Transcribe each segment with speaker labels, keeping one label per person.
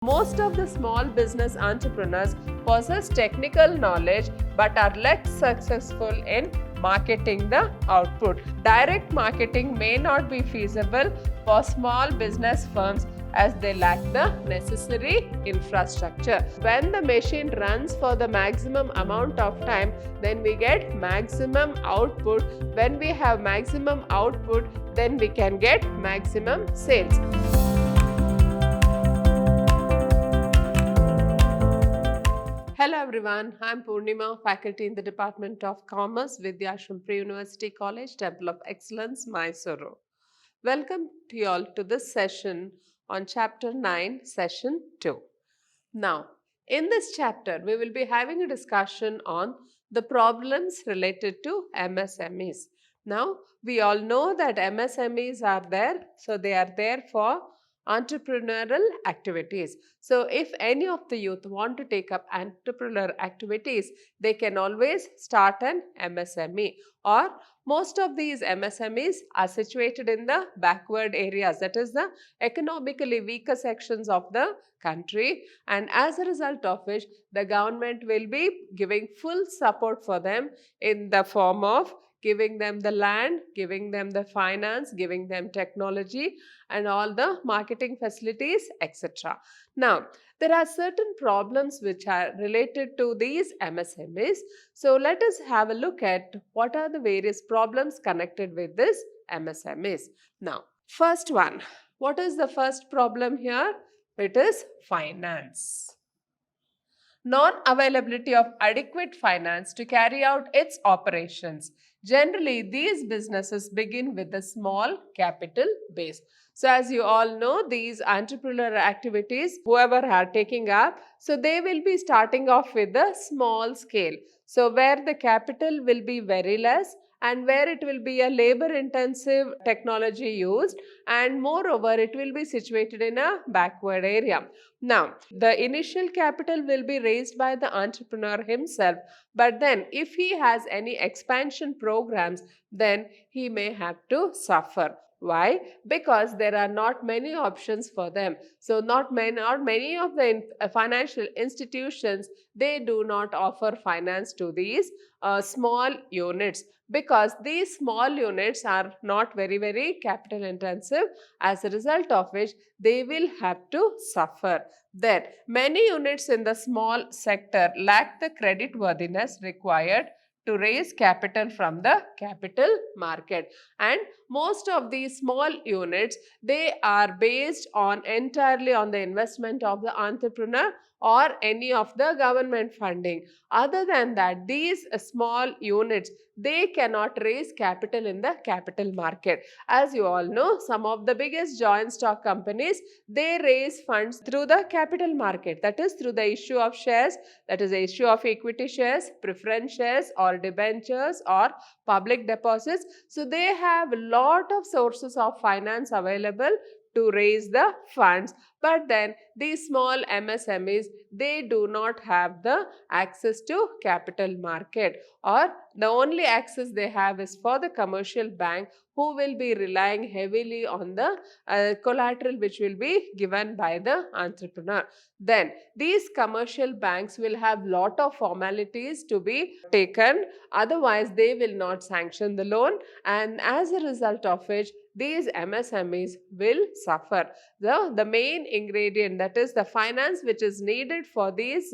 Speaker 1: Most of the small business entrepreneurs possess technical knowledge but are less successful in marketing the output. Direct marketing may not be feasible for small business firms as they lack the necessary infrastructure. When the machine runs for the maximum amount of time, then we get maximum output. When we have maximum output, then we can get maximum sales. Hello everyone, I am Purnima, faculty in the Department of Commerce, Vidhyaashram Pre-University College, Temple of Excellence, Mysuru. Welcome to you all to this session on Chapter 9, Session 2. Now, in this chapter, we will be having a discussion on the problems related to MSMEs. Now, we all know that MSMEs are there, so they are there for entrepreneurial activities. So if any of the youth want to take up entrepreneurial activities, they can always start an MSME, or most of these MSMEs are situated in the backward areas, that is the economically weaker sections of the country, and as a result of which the government will be giving full support for them in the form of giving them the land, giving them the finance, giving them technology and all the marketing facilities, etc. Now, there are certain problems which are related to these MSMEs. So, let us have a look at what are the various problems connected with this MSMEs. Now, first one, what is the first problem here? It is finance. Non-availability of adequate finance to carry out its operations. Generally, these businesses begin with a small capital base. So, as you all know, these entrepreneurial activities, whoever are taking up, so they will be starting off with a small scale. So, where the capital will be very less and where it will be a labor intensive technology used, and moreover it will be situated in a backward area. Now, the initial capital will be raised by the entrepreneur himself, but then if he has any expansion programs, then he may have to suffer. Why? Because there are not many options for them. So, not many of the financial institutions, they do not offer finance to these small units, because these small units are not very capital intensive, as a result of which they will have to suffer. Then, many units in the small sector lack the credit worthiness required to raise capital from the capital market, and most of these small units, they are based on entirely on the investment of the entrepreneur or any of the government funding. Other than that, these small units, they cannot raise capital in the capital market. As you all know, some of the biggest joint stock companies, they raise funds through the capital market, that is through the issue of shares, that is the issue of equity shares, preference shares or debentures or public deposits. So they have a lot of sources of finance available to raise the funds, but then these small MSMEs, they do not have the access to capital market, or the only access they have is for the commercial bank, who will be relying heavily on the collateral which will be given by the entrepreneur. Then these commercial banks will have lot of formalities to be taken, otherwise they will not sanction the loan, and as a result of which these MSMEs will suffer. The main ingredient, that is the finance which is needed for these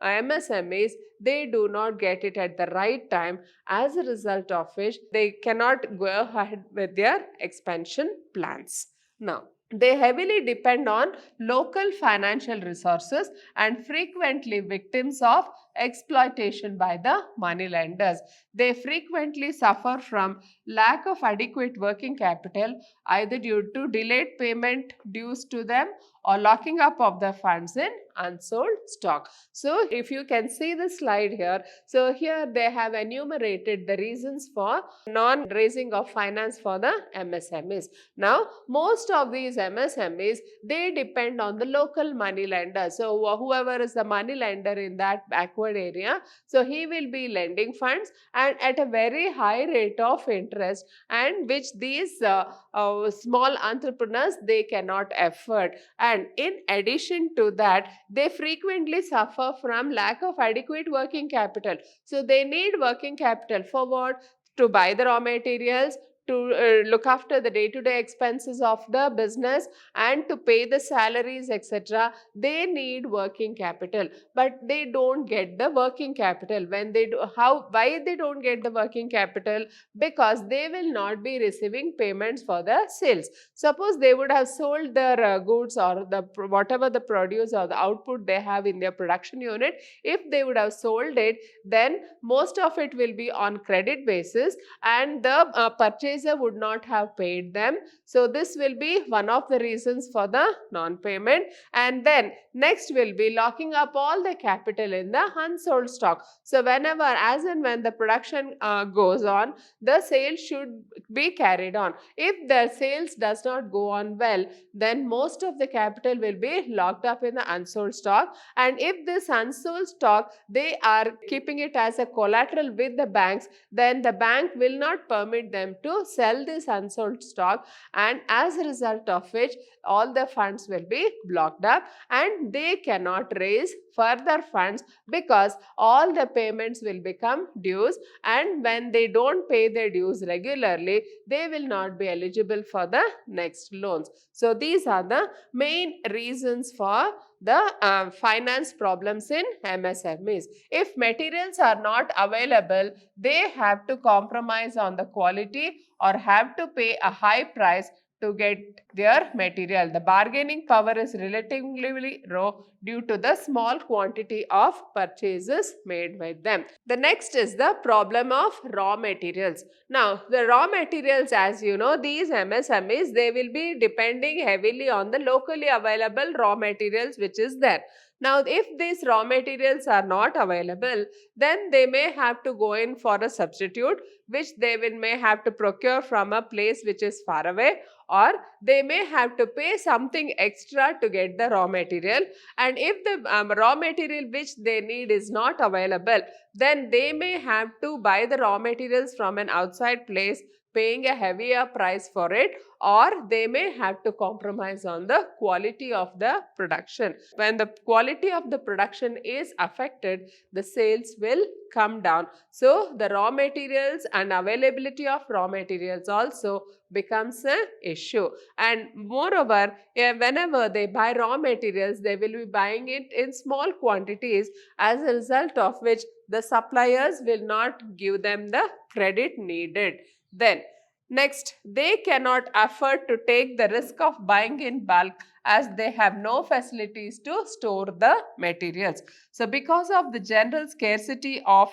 Speaker 1: MSMEs, they do not get it at the right time, as a result of which they cannot go ahead with their expansion plans. Now, they heavily depend on local financial resources and frequently victims of exploitation by the money lenders. They frequently suffer from lack of adequate working capital, either due to delayed payment dues to them or locking up of the funds in unsold stock. So if you can see the slide here, so here they have enumerated the reasons for non-raising of finance for the MSMEs. Now, most of these MSMEs, they depend on the local money lender. So whoever is the money lender in that backward area, so he will be lending funds and at a very high rate of interest, and which these small entrepreneurs, they cannot afford. And in addition to that, they frequently suffer from lack of adequate working capital. So they need working capital for what? To buy the raw materials, to look after the day-to-day expenses of the business, and to pay the salaries, etc. They need working capital, but they don't get the working capital. When they do, why they don't get the working capital? Because they will not be receiving payments for the sales. Suppose they would have sold their goods or whatever the produce or the output they have in their production unit. If they would have sold it, then most of it will be on credit basis, and the purchaser would not have paid them. So this will be one of the reasons for the non-payment. And then next will be locking up all the capital in the unsold stock. So whenever, as and when the production goes on, the sales should be carried on. If the sales does not go on well, then most of the capital will be locked up in the unsold stock. And if this unsold stock, they are keeping it as a collateral with the banks, then the bank will not permit them to sell this unsold stock, and as a result of which all the funds will be blocked up and they cannot raise further funds, because all the payments will become dues, and when they don't pay their dues regularly, they will not be eligible for the next loans. So these are the main reasons for the finance problems in MSMEs. If materials are not available, they have to compromise on the quality or have to pay a high price to get their material. The bargaining power is relatively low due to the small quantity of purchases made by them. The next is the problem of raw materials. Now, the raw materials, as you know, these MSMEs, they will be depending heavily on the locally available raw materials which is there. Now, if these raw materials are not available, then they may have to go in for a substitute, which they may have to procure from a place which is far away, or they may have to pay something extra to get the raw material. And if the raw material which they need is not available, then they may have to buy the raw materials from an outside place, paying a heavier price for it, or they may have to compromise on the quality of the production. When the quality of the production is affected, the sales will come down. So the raw materials and availability of raw materials also becomes an issue. And moreover, whenever they buy raw materials, they will be buying it in small quantities, as a result of which the suppliers will not give them the credit needed. Then next, they cannot afford to take the risk of buying in bulk, as they have no facilities to store the materials. So because of the general scarcity of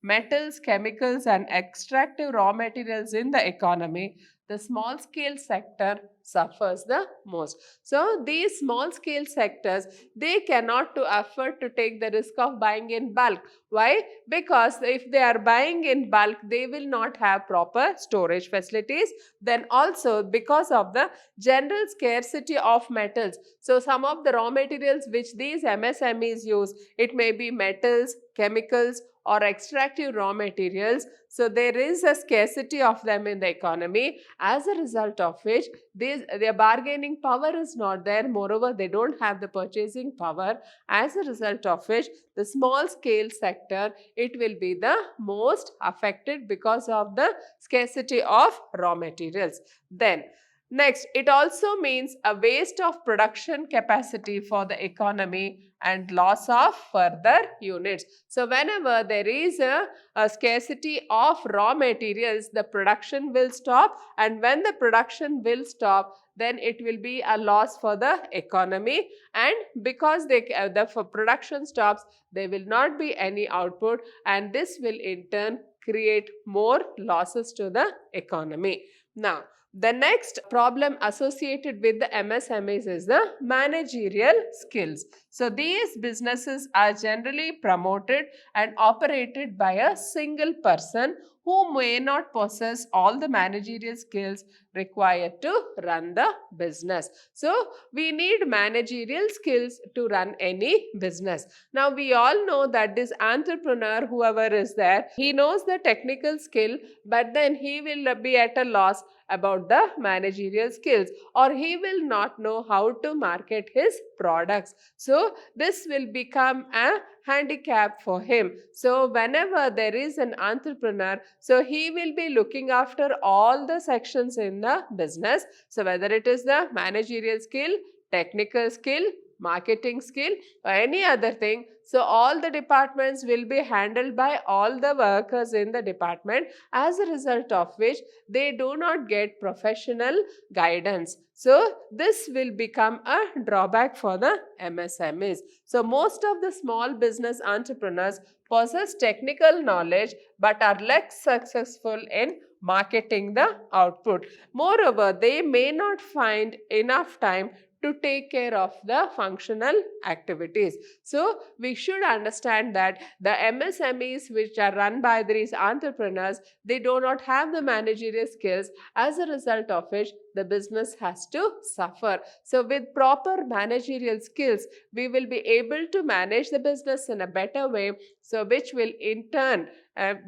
Speaker 1: metals, chemicals and extractive raw materials in the economy, the small scale sector suffers the most. So these small scale sectors, they cannot afford to take the risk of buying in bulk. Why? Because if they are buying in bulk, they will not have proper storage facilities. Then also because of the general scarcity of metals. So some of the raw materials which these MSMEs use, it may be metals, chemicals or extractive raw materials. So there is a scarcity of them in the economy, as a result of which their bargaining power is not there. Moreover, they don't have the purchasing power, as a result of which the small scale sector, it will be the most affected because of the scarcity of raw materials. Then next, it also means a waste of production capacity for the economy and loss of further units. So whenever there is a scarcity of raw materials, the production will stop, and when the production will stop, then it will be a loss for the economy, and because the production stops, there will not be any output, and this will in turn create more losses to the economy. Now, The next problem associated with the MSMEs is the managerial skills. So these businesses are generally promoted and operated by a single person who may not possess all the managerial skills required to run the business. So we need managerial skills to run any business. Now we all know that this entrepreneur, whoever is there, he knows the technical skill, but then he will be at a loss about the managerial skills, or he will not know how to market his products. So this will become a handicap for him. So whenever there is an entrepreneur, so he will be looking after all the sections in the business. So whether it is the managerial skill, technical skill, marketing skill, or any other thing, so all the departments will be handled by all the workers in the department, as a result of which they do not get professional guidance. So this will become a drawback for the MSMEs. So most of the small business entrepreneurs possess technical knowledge but are less successful in marketing the output. Moreover, they may not find enough time to take care of the functional activities. So we should understand that the MSMEs which are run by these entrepreneurs, they do not have the managerial skills, as a result of which the business has to suffer. So with proper managerial skills, we will be able to manage the business in a better way, so which will in turn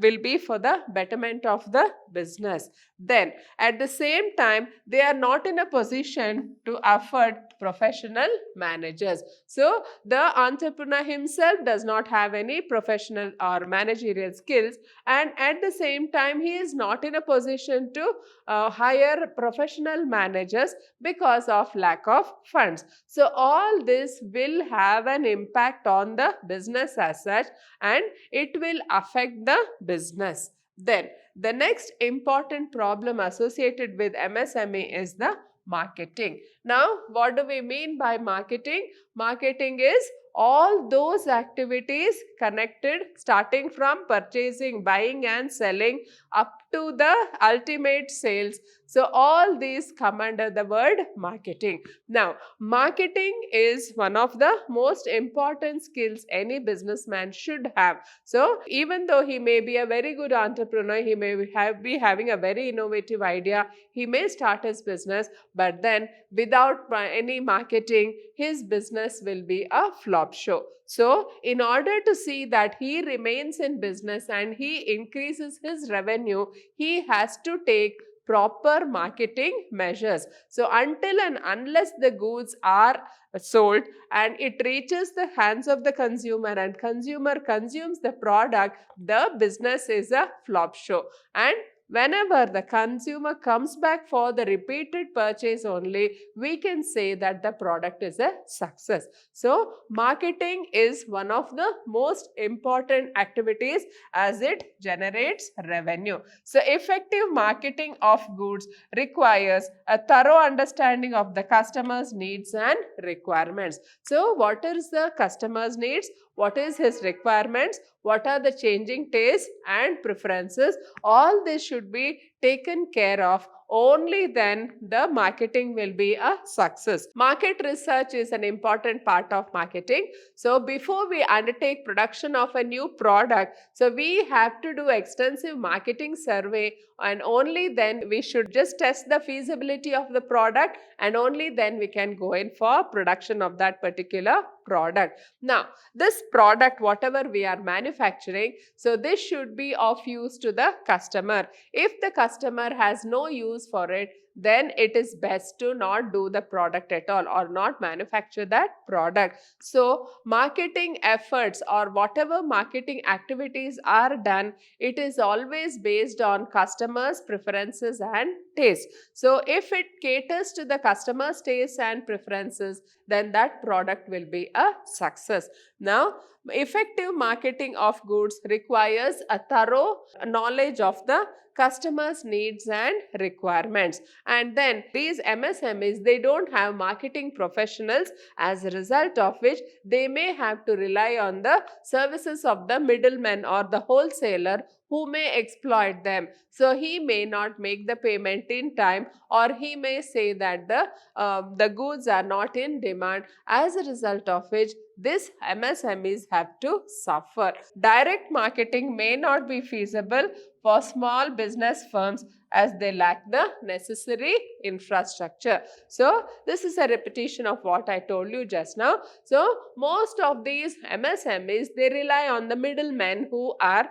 Speaker 1: will be for the betterment of the business. Then at the same time, they are not in a position to afford professional managers. So the entrepreneur himself does not have any professional or managerial skills, and at the same time he is not in a position to hire professional managers because of lack of funds. So all this will have an impact on the business as such, and it will affect the business. Then the next important problem associated with MSME is the marketing. Now, what do we mean by marketing? Marketing is all those activities connected, starting from purchasing, buying and selling up to the ultimate sales. So all these come under the word marketing. Now, marketing is one of the most important skills any businessman should have. So even though he may be a very good entrepreneur, he may be having a very innovative idea, he may start his business, but then without any marketing, his business will be a flop show. So in order to see that he remains in business and he increases his revenue, he has to take proper marketing measures. So until and unless the goods are sold and it reaches the hands of the consumer and consumer consumes the product, the business is a flop show. And whenever the consumer comes back for the repeated purchase only, we can say that the product is a success. So marketing is one of the most important activities as it generates revenue. So effective marketing of goods requires a thorough understanding of the customer's needs and requirements. So what is the customer's needs? What is his requirements? What are the changing tastes and preferences? All this should be taken care of. Only then the marketing will be a success. Market research is an important part of marketing. So before we undertake production of a new product, so we have to do extensive marketing survey, and only then we should just test the feasibility of the product, and only then we can go in for production of that particular product. Now, this product, whatever we are manufacturing, so this should be of use to the customer. If the customer has no use for it, then it is best to not do the product at all or not manufacture that product. So marketing efforts or whatever marketing activities are done, it is always based on customers' preferences and taste. So if it caters to the customer's taste and preferences, then that product will be a success. Now, effective marketing of goods requires a thorough knowledge of the customers' needs and requirements. And then these MSMEs, they don't have marketing professionals, as a result of which they may have to rely on the services of the middleman or the wholesaler who may exploit them. So he may not make the payment in time, or he may say that the goods are not in demand, as a result of which this MSMEs have to suffer. Direct marketing may not be feasible for small business firms as they lack the necessary infrastructure. So this is a repetition of what I told you just now. So most of these MSMEs, they rely on the middlemen who are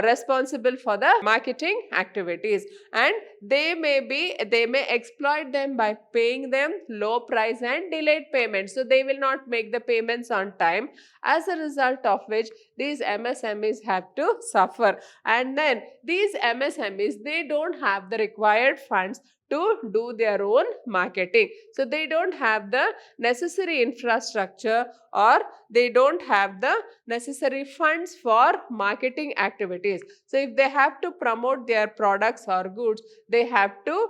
Speaker 1: responsible for the marketing activities, and they may exploit them by paying them low price and delayed payments. So they will not make the payments on time, as a result of which these MSMEs have to suffer. And then these MSMEs, they don't have the required funds to do their own marketing. So they don't have the necessary infrastructure, or they don't have the necessary funds for marketing activities. So if they have to promote their products or goods, they have to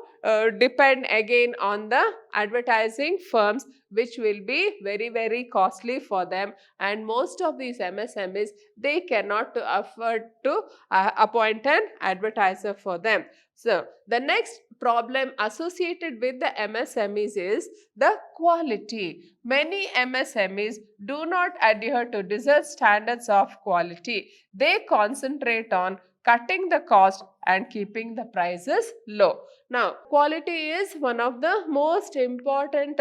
Speaker 1: depend again on the advertising firms, which will be very, very costly for them. And most of these MSMEs, they cannot afford to appoint an advertiser for them. So the next problem associated with the MSMEs is the quality. Many MSMEs do not adhere to desired standards of quality. They concentrate on cutting the cost and keeping the prices low. Now, quality is one of the most important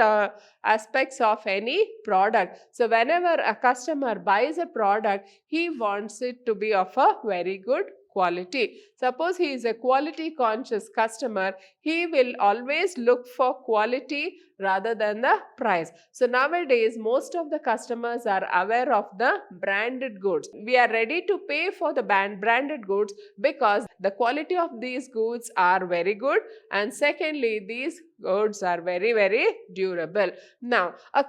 Speaker 1: aspects of any product. So whenever a customer buys a product, he wants it to be of a very good quality. Suppose he is a quality conscious customer, he will always look for quality rather than the price. So nowadays, most of the customers are aware of the branded goods. We are ready to pay for the branded goods because the quality of these goods are very good, and secondly, these goods are very, very durable. Now, a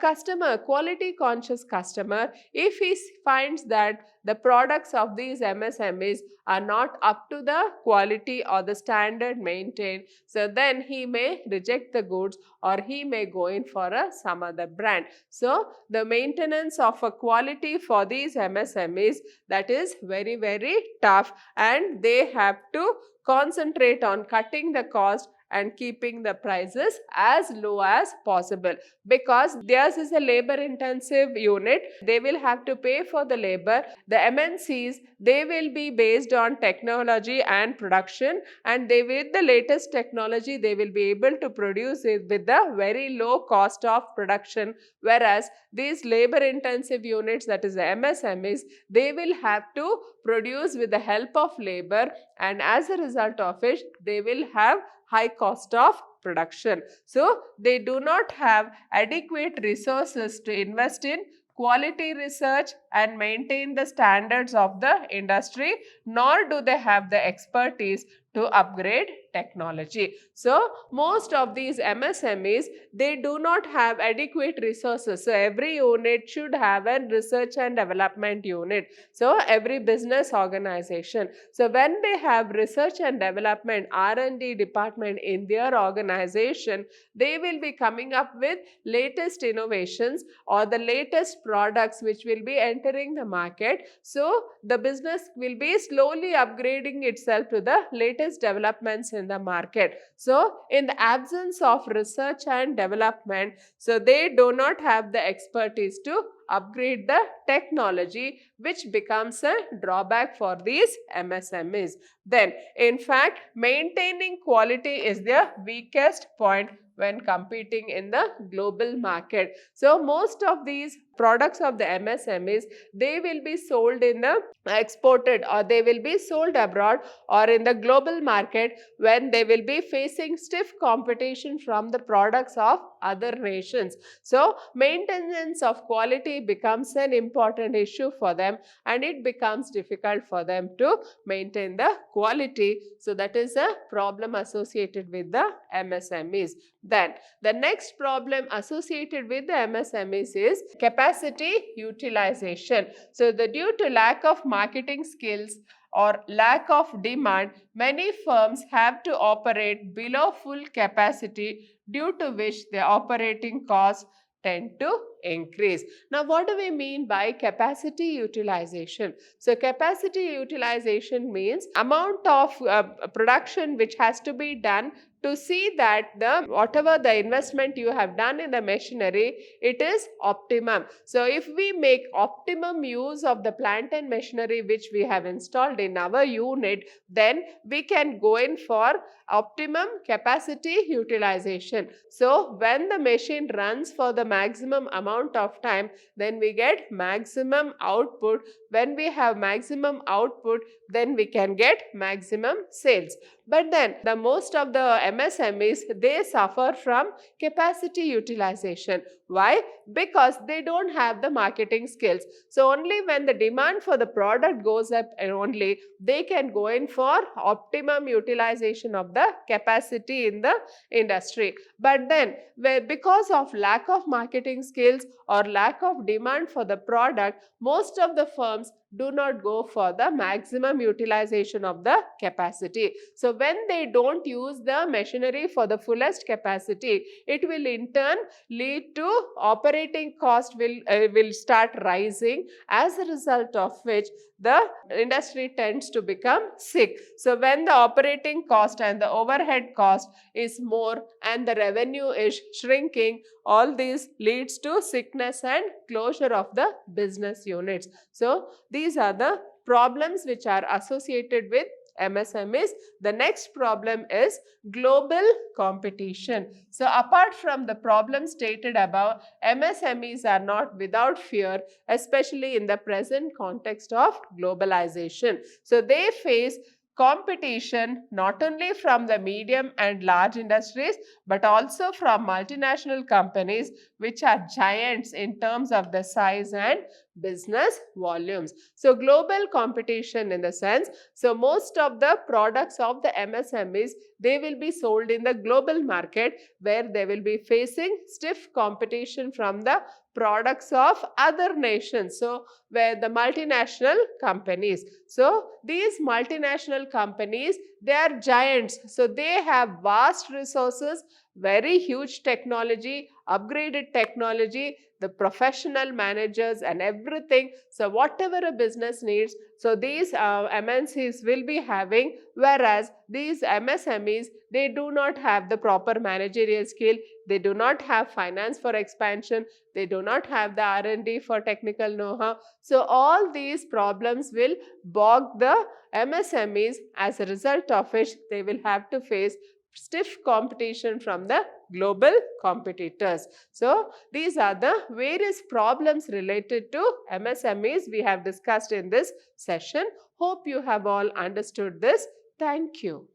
Speaker 1: quality conscious customer, if he finds that the products of these MSMEs are not up to the quality or the standard maintained, so then he may reject the goods, or he may go in for some other brand. So the maintenance of a quality for these MSMEs, that is very, very tough, and they have to concentrate on cutting the cost and keeping the prices as low as possible, because theirs is a labor intensive unit. They will have to pay for the labor. The MNCs, they will be based on technology and production, and they, with the latest technology, they will be able to produce it with the very low cost of production, whereas these labor intensive units, that is the MSMEs, they will have to produce with the help of labor, and as a result of it, they will have high cost of production. So they do not have adequate resources to invest in quality research and maintain the standards of the industry, nor do they have the expertise to upgrade technology. So most of these MSMEs, they do not have adequate resources. So every unit should have a research and development unit. So every business organization. So when they have research and development R&D department in their organization, they will be coming up with latest innovations or the latest products which will be entering the market. So the business will be slowly upgrading itself to the latest developments in the market. So in the absence of research and development, so they do not have the expertise to upgrade the technology, which becomes a drawback for these MSMEs. Then, in fact, maintaining quality is the weakest point when competing in the global market. So most of these products of the MSMEs, they will be sold in the exported, or they will be sold abroad or in the global market, when they will be facing stiff competition from the products of other nations. So maintenance of quality becomes an important issue for them, and it becomes difficult for them to maintain the quality. So that is a problem associated with the MSMEs. Then the next problem associated with the MSMEs is capacity utilization. So due to lack of marketing skills or lack of demand, many firms have to operate below full capacity, due to which their operating costs tend to increase. Now, what do we mean by capacity utilization? So, capacity utilization means amount of production which has to be done to see that whatever the investment you have done in the machinery, it is optimum. So, if we make optimum use of the plant and machinery which we have installed in our unit, then we can go in for optimum capacity utilization. So, when the machine runs for the maximum amount of time, then we get maximum output. When we have maximum output, then we can get maximum sales. But then the most of the MSMEs, they suffer from capacity utilization. Why? Because they don't have the marketing skills. So only when the demand for the product goes up, only they can go in for optimum utilization of the capacity in the industry. But then because of lack of marketing skills or lack of demand for the product, most of the firms do not go for the maximum utilization of the capacity. So when they don't use the machinery for the fullest capacity, it will in turn lead to operating cost will start rising, as a result of which the industry tends to become sick. So when the operating cost and the overhead cost is more and the revenue is shrinking, all these leads to sickness and closure of the business units. So these are the problems which are associated with MSMEs. The next problem is global competition. So apart from the problem stated above, MSMEs are not without fear, especially in the present context of globalization. So they face competition not only from the medium and large industries, but also from multinational companies which are giants in terms of the size and business volumes. So global competition in the sense, so most of the products of the MSMEs, they will be sold in the global market, where they will be facing stiff competition from the products of other nations. So where the multinational companies. So these multinational companies, they are giants. So they have vast resources, very huge technology, upgraded technology, the professional managers and everything. So whatever a business needs, so these MNCs will be having, whereas these MSMEs, they do not have the proper managerial skill, they do not have finance for expansion, they do not have the R&D for technical know-how. So all these problems will bog the MSMEs, as a result of which they will have to face stiff competition from the global competitors. So these are the various problems related to MSMEs we have discussed in this session. Hope you have all understood this. Thank you.